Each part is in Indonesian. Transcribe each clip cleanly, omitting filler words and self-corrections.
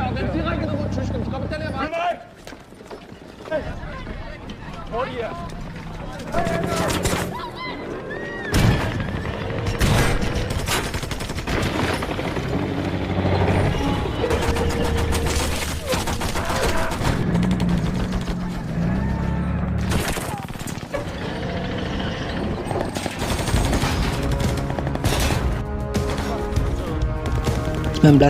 April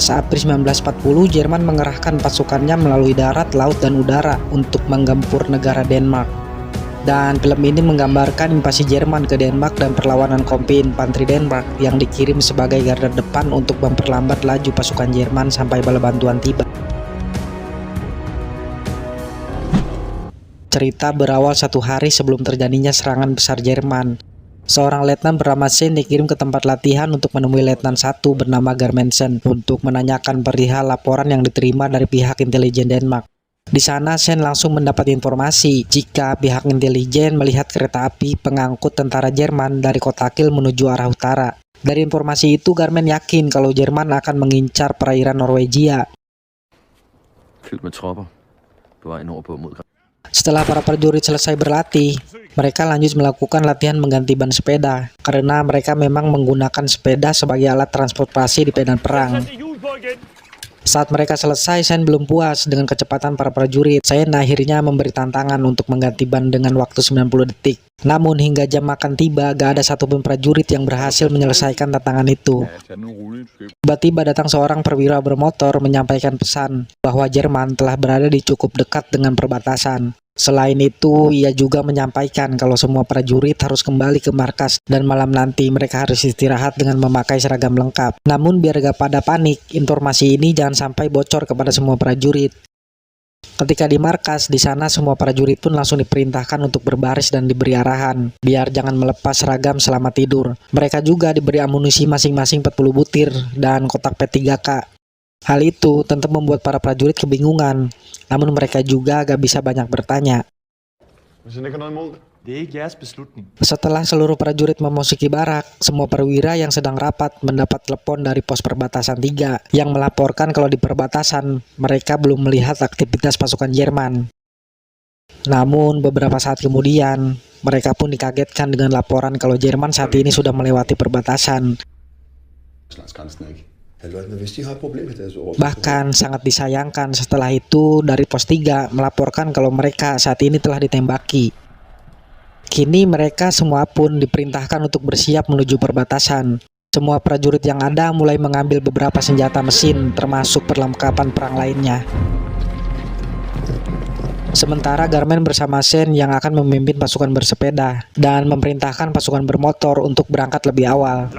1940, Jerman mengerahkan pasukannya melalui darat, laut, dan udara untuk menggempur negara Denmark. Dan film ini menggambarkan invasi Jerman ke Denmark dan perlawanan kompi infanteri Denmark yang dikirim sebagai garda depan untuk memperlambat laju pasukan Jerman sampai bala bantuan tiba. Cerita berawal 1 hari sebelum terjadinya serangan besar Jerman. Seorang letnan bernama Sen dikirim ke tempat latihan untuk menemui letnan 1 bernama Garmensen untuk menanyakan perihal laporan yang diterima dari pihak intelijen Denmark. Di sana Sen langsung mendapat informasi jika pihak intelijen melihat kereta api pengangkut tentara Jerman dari kota Kiel menuju arah utara. Dari informasi itu Garmen yakin kalau Jerman akan mengincar perairan Norwegia. Setelah para prajurit selesai berlatih, mereka lanjut melakukan latihan mengganti ban sepeda karena mereka memang menggunakan sepeda sebagai alat transportasi di medan perang. Saat mereka selesai, Sen belum puas dengan kecepatan para prajurit. Sen akhirnya memberi tantangan untuk mengganti ban dengan waktu 90 detik. Namun hingga jam makan tiba, gak ada satupun prajurit yang berhasil menyelesaikan tantangan itu. Tiba-tiba datang seorang perwira bermotor menyampaikan pesan bahwa Jerman telah berada di cukup dekat dengan perbatasan. Selain itu, ia juga menyampaikan kalau semua prajurit harus kembali ke markas dan malam nanti mereka harus istirahat dengan memakai seragam lengkap. Namun biar gak pada panik, informasi ini jangan sampai bocor kepada semua prajurit. Ketika di markas, di sana semua prajurit pun langsung diperintahkan untuk berbaris dan diberi arahan, biar jangan melepas seragam selama tidur. Mereka juga diberi amunisi masing-masing 40 butir dan kotak P3K. Hal itu tentu membuat para prajurit kebingungan, namun mereka juga gak bisa banyak bertanya. Setelah seluruh prajurit memasuki barak, semua perwira yang sedang rapat mendapat telepon dari pos perbatasan 3 yang melaporkan kalau di perbatasan mereka belum melihat aktivitas pasukan Jerman. Namun beberapa saat kemudian, mereka pun dikagetkan dengan laporan kalau Jerman saat ini sudah melewati perbatasan. Bahkan sangat disayangkan setelah itu dari pos 3 melaporkan kalau mereka saat ini telah ditembaki. Kini mereka semua pun diperintahkan untuk bersiap menuju perbatasan. Semua prajurit yang ada mulai mengambil beberapa senjata mesin termasuk perlengkapan perang lainnya. Sementara Garmen bersama Sen yang akan memimpin pasukan bersepeda dan memerintahkan pasukan bermotor untuk berangkat lebih awal.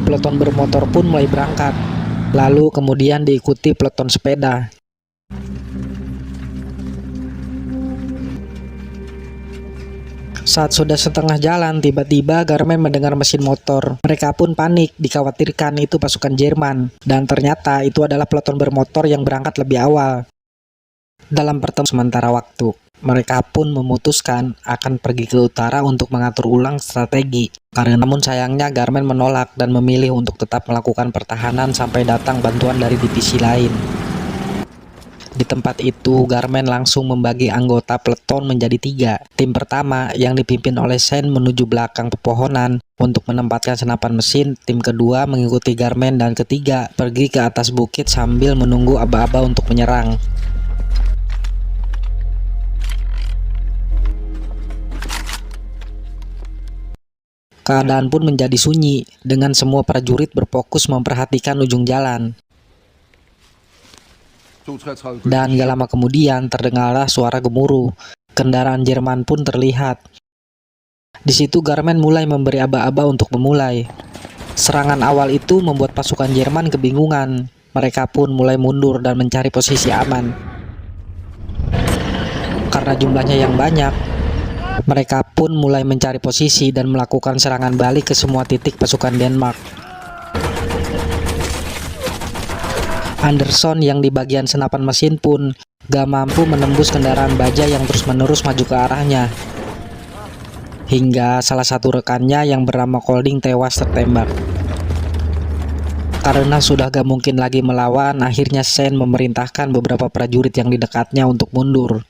Peleton bermotor pun mulai berangkat, lalu kemudian diikuti peleton sepeda. Saat sudah setengah jalan, tiba-tiba Garmen mendengar mesin motor. Mereka pun panik, dikhawatirkan itu pasukan Jerman. Dan ternyata itu adalah peleton bermotor yang berangkat lebih awal. Dalam pertemuan sementara waktu, mereka pun memutuskan akan pergi ke utara untuk mengatur ulang strategi. Namun sayangnya Garmen menolak dan memilih untuk tetap melakukan pertahanan sampai datang bantuan dari divisi lain. Di tempat itu, Garmen langsung membagi anggota peleton menjadi 3. Tim pertama yang dipimpin oleh Sen menuju belakang pepohonan untuk menempatkan senapan mesin. Tim kedua mengikuti Garmen dan ketiga pergi ke atas bukit sambil menunggu aba-aba untuk menyerang. Keadaan pun menjadi sunyi dengan semua prajurit berfokus memperhatikan ujung jalan. Dan gak lama kemudian terdengarlah suara gemuruh. Kendaraan Jerman pun terlihat. Di situ Garmen mulai memberi aba-aba untuk memulai. Serangan awal itu membuat pasukan Jerman kebingungan. Mereka pun mulai mundur dan mencari posisi aman. Karena jumlahnya yang banyak, mereka pun mulai mencari posisi dan melakukan serangan balik ke semua titik pasukan Denmark. Anderson yang di bagian senapan mesin pun gak mampu menembus kendaraan baja yang terus-menerus maju ke arahnya. Hingga salah satu rekannya yang bernama Kolding tewas tertembak. Karena sudah gak mungkin lagi melawan, akhirnya Sen memerintahkan beberapa prajurit yang di dekatnya untuk mundur.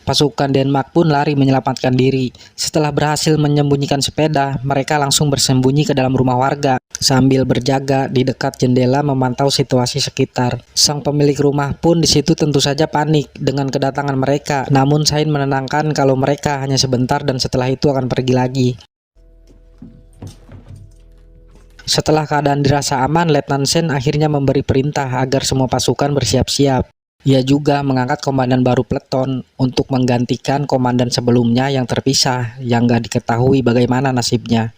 Pasukan Denmark pun lari menyelamatkan diri. Setelah berhasil menyembunyikan sepeda, mereka langsung bersembunyi ke dalam rumah warga sambil berjaga di dekat jendela memantau situasi sekitar. Sang pemilik rumah pun di situ tentu saja panik dengan kedatangan mereka. Namun Sain menenangkan kalau mereka hanya sebentar dan setelah itu akan pergi lagi. Setelah keadaan dirasa aman, Letnan Sen akhirnya memberi perintah agar semua pasukan bersiap-siap. Ia juga mengangkat komandan baru peleton untuk menggantikan komandan sebelumnya yang terpisah yang gak diketahui bagaimana nasibnya.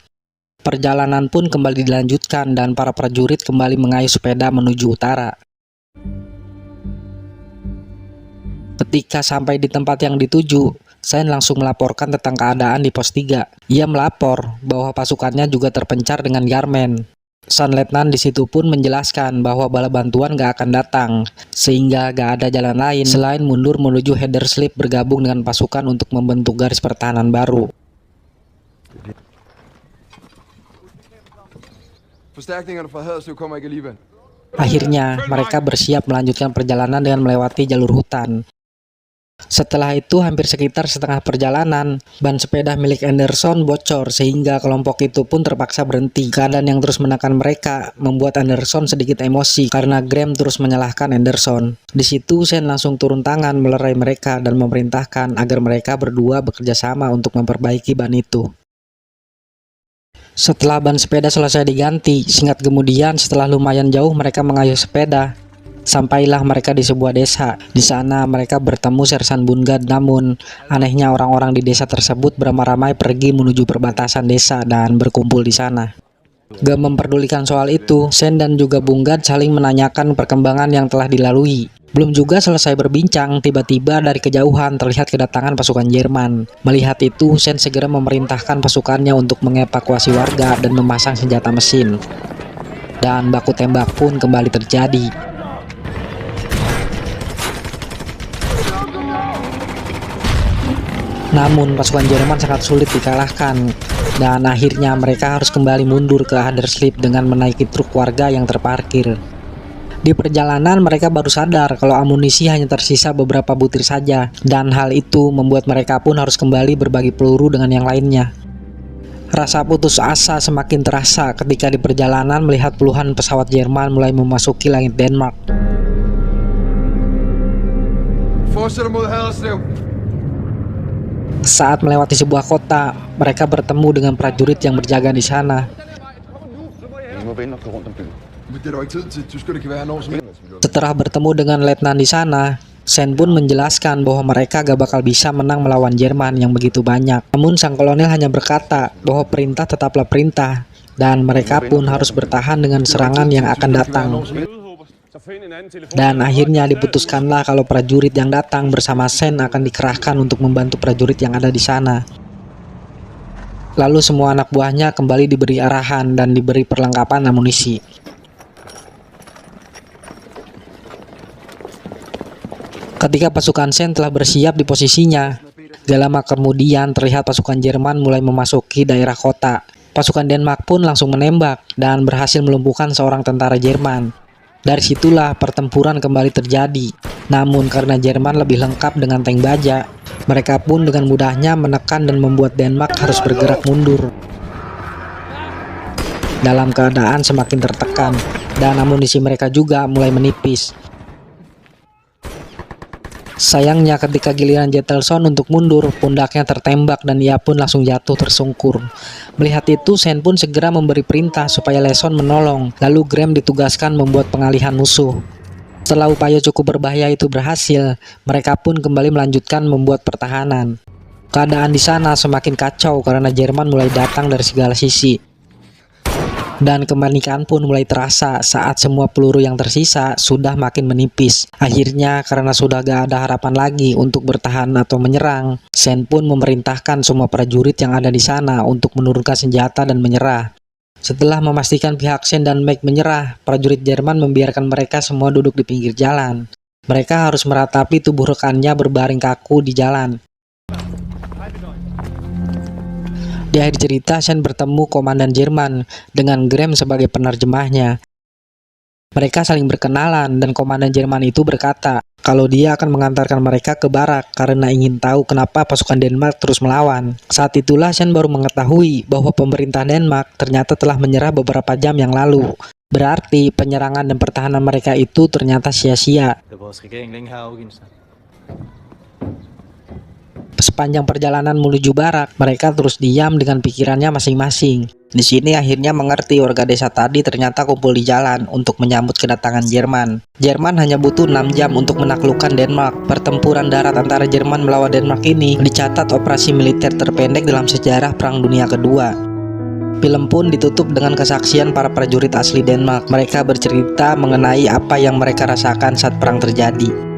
Perjalanan pun kembali dilanjutkan dan para prajurit kembali mengayuh sepeda menuju utara. Ketika sampai di tempat yang dituju, Sain langsung melaporkan tentang keadaan di pos 3. Ia melapor bahwa pasukannya juga terpencar dengan Yarmen. Sang Letnan di situ pun menjelaskan bahwa bala bantuan gak akan datang, sehingga gak ada jalan lain selain mundur menuju Hadersleep bergabung dengan pasukan untuk membentuk garis pertahanan baru. Akhirnya, mereka bersiap melanjutkan perjalanan dengan melewati jalur hutan. Setelah itu hampir sekitar setengah perjalanan, ban sepeda milik Anderson bocor sehingga kelompok itu pun terpaksa berhenti. Keadaan yang terus menekan mereka membuat Anderson sedikit emosi karena Graham terus menyalahkan Anderson. Di situ Sen langsung turun tangan melerai mereka dan memerintahkan agar mereka berdua bekerja sama untuk memperbaiki ban itu. Setelah ban sepeda selesai diganti, singkat kemudian setelah lumayan jauh mereka mengayuh sepeda. Sampailah mereka di sebuah desa. Di sana mereka bertemu Sersan Bungad, namun anehnya orang-orang di desa tersebut beramai-ramai pergi menuju perbatasan desa dan berkumpul di sana. Gak memperdulikan soal itu, Sen dan juga Bungad saling menanyakan perkembangan yang telah dilalui. Belum juga selesai berbincang, tiba-tiba dari kejauhan terlihat kedatangan pasukan Jerman. Melihat itu, Sen segera memerintahkan pasukannya untuk mengevakuasi warga dan memasang senjata mesin. Dan baku tembak pun kembali terjadi. Namun pasukan Jerman sangat sulit dikalahkan dan akhirnya mereka harus kembali mundur ke Hadersleep dengan menaiki truk warga yang terparkir. Di perjalanan mereka baru sadar kalau amunisi hanya tersisa beberapa butir saja dan hal itu membuat mereka pun harus kembali berbagi peluru dengan yang lainnya. Rasa putus asa semakin terasa ketika di perjalanan melihat puluhan pesawat Jerman mulai memasuki langit Denmark. Saat melewati sebuah kota, mereka bertemu dengan prajurit yang berjaga di sana. Setelah bertemu dengan letnan di sana, Sen pun menjelaskan bahwa mereka gak bakal bisa menang melawan Jerman yang begitu banyak. Namun sang kolonel hanya berkata bahwa perintah tetaplah perintah, dan mereka pun harus bertahan dengan serangan yang akan datang. Dan akhirnya diputuskanlah kalau prajurit yang datang bersama Sen akan dikerahkan untuk membantu prajurit yang ada di sana. Lalu semua anak buahnya kembali diberi arahan dan diberi perlengkapan amunisi. Ketika pasukan Sen telah bersiap di posisinya, gak lama kemudian terlihat pasukan Jerman mulai memasuki daerah kota. Pasukan Denmark pun langsung menembak dan berhasil melumpuhkan seorang tentara Jerman. Dari situlah pertempuran kembali terjadi. Namun karena Jerman lebih lengkap dengan tank baja, mereka pun dengan mudahnya menekan dan membuat Denmark harus bergerak mundur. Dalam keadaan semakin tertekan, dan amunisi mereka juga mulai menipis. Sayangnya ketika giliran Jettelson untuk mundur, pundaknya tertembak dan ia pun langsung jatuh tersungkur. Melihat itu, Sen pun segera memberi perintah supaya Leson menolong. Lalu Graham ditugaskan membuat pengalihan musuh. Setelah upaya cukup berbahaya itu berhasil, mereka pun kembali melanjutkan membuat pertahanan. Keadaan di sana semakin kacau karena Jerman mulai datang dari segala sisi. Dan kepanikan pun mulai terasa saat semua peluru yang tersisa sudah makin menipis. Akhirnya karena sudah gak ada harapan lagi untuk bertahan atau menyerang, Sen pun memerintahkan semua prajurit yang ada di sana untuk menurunkan senjata dan menyerah. Setelah memastikan pihak Sen dan Meg menyerah, prajurit Jerman membiarkan mereka semua duduk di pinggir jalan. Mereka harus meratapi tubuh rekannya berbaring kaku di jalan. Di akhir cerita, Sen bertemu komandan Jerman dengan Graham sebagai penerjemahnya. Mereka saling berkenalan dan komandan Jerman itu berkata kalau dia akan mengantarkan mereka ke barak karena ingin tahu kenapa pasukan Denmark terus melawan. Saat itulah Shen baru mengetahui bahwa pemerintah Denmark ternyata telah menyerah beberapa jam yang lalu. Berarti penyerangan dan pertahanan mereka itu ternyata sia-sia. Sepanjang perjalanan menuju barak, mereka terus diam dengan pikirannya masing-masing. Di sini akhirnya mengerti warga desa tadi ternyata kumpul di jalan untuk menyambut kedatangan Jerman. Jerman hanya butuh 6 jam untuk menaklukkan Denmark. Pertempuran darat antara Jerman melawan Denmark ini dicatat operasi militer terpendek dalam sejarah Perang Dunia Kedua. Film pun ditutup dengan kesaksian para prajurit asli Denmark. Mereka bercerita mengenai apa yang mereka rasakan saat perang terjadi.